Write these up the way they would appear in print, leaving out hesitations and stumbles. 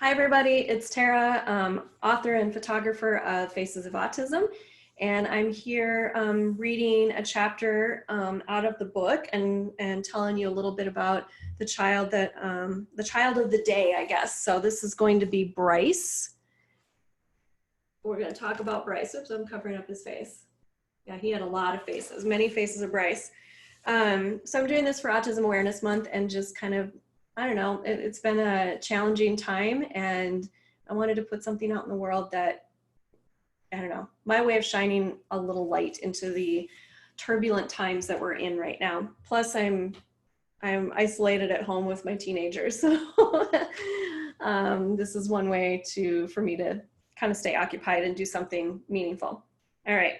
Hi, everybody. It's Tara, author and photographer of Faces of Autism. And I'm here reading a chapter out of the book and telling you a little bit about the child that, the child of the day, I guess. So this is going to be Bryce. We're going to talk about Bryce. Oops, I'm covering up his face. Yeah, he had a lot of faces, many faces of Bryce. So I'm doing this for Autism Awareness Month and just kind of, I don't know, it's been a challenging time, and I wanted to put something out in the world that, I don't know, my way of shining a little light into the turbulent times that we're in right now. Plus I'm isolated at home with my teenagers. So this is one way for me to kind of stay occupied and do something meaningful. All right.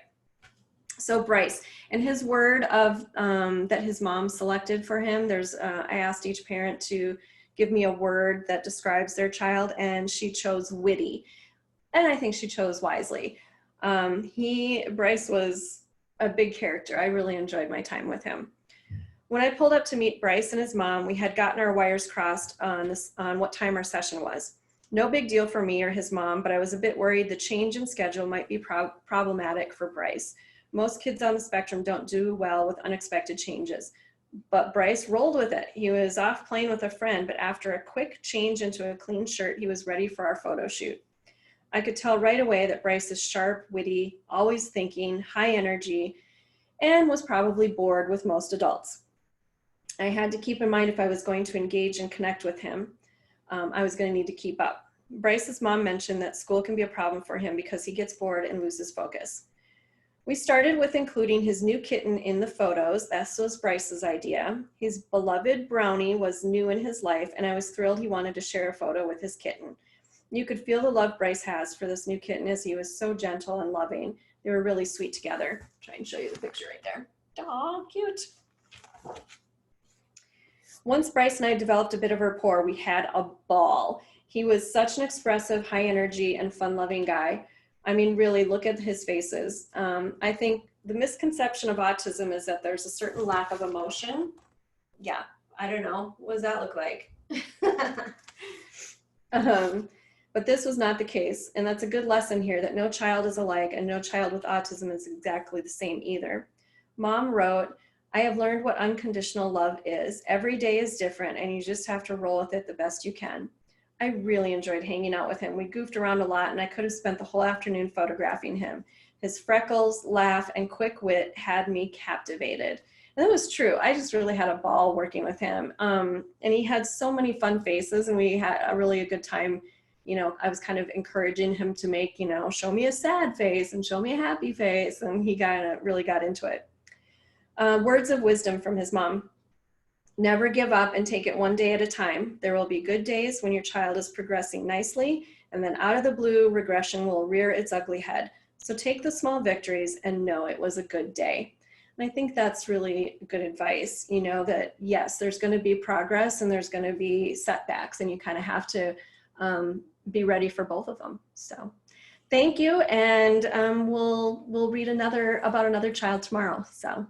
So Bryce, and his word of that his mom selected for him, I asked each parent to give me a word that describes their child, and she chose witty. And I think she chose wisely. Bryce was a big character. I really enjoyed my time with him. When I pulled up to meet Bryce and his mom, we had gotten our wires crossed on what time our session was. No big deal for me or his mom, but I was a bit worried the change in schedule might be problematic for Bryce. Most kids on the spectrum don't do well with unexpected changes, but Bryce rolled with it. He was off playing with a friend, but after a quick change into a clean shirt, he was ready for our photo shoot. I could tell right away that Bryce is sharp, witty, always thinking, high energy, and was probably bored with most adults. I had to keep in mind if I was going to engage and connect with him, I was going to need to keep up. Bryce's mom mentioned that school can be a problem for him because he gets bored and loses focus. We started with including his new kitten in the photos. That was Bryce's idea. His beloved Brownie was new in his life, and I was thrilled he wanted to share a photo with his kitten. You could feel the love Bryce has for this new kitten, as he was so gentle and loving. They were really sweet together. I'll try and show you the picture right there. Aw, cute. Once Bryce and I developed a bit of rapport, we had a ball. He was such an expressive, high energy, and fun-loving guy. I mean, really, look at his faces. I think the misconception of autism is that there's a certain lack of emotion. Yeah, I don't know. What does that look like? But this was not the case. And that's a good lesson here, that no child is alike and no child with autism is exactly the same either. Mom wrote, I have learned what unconditional love is. Every day is different, and you just have to roll with it the best you can. I really enjoyed hanging out with him. We goofed around a lot, and I could have spent the whole afternoon photographing him. His freckles, laugh, and quick wit had me captivated. And that was true. I just really had a ball working with him. And he had so many fun faces, and we had a really good time. You know, I was kind of encouraging him to make, show me a sad face and show me a happy face, and he really got into it. Words of wisdom from his mom. Never give up and take it one day at a time. There will be good days when your child is progressing nicely, and then out of the blue, regression will rear its ugly head. So take the small victories and know it was a good day. And I think that's really good advice, that yes, there's going to be progress and there's going to be setbacks, and you kind of have to be ready for both of them. So thank you, and we'll read about another child tomorrow. So.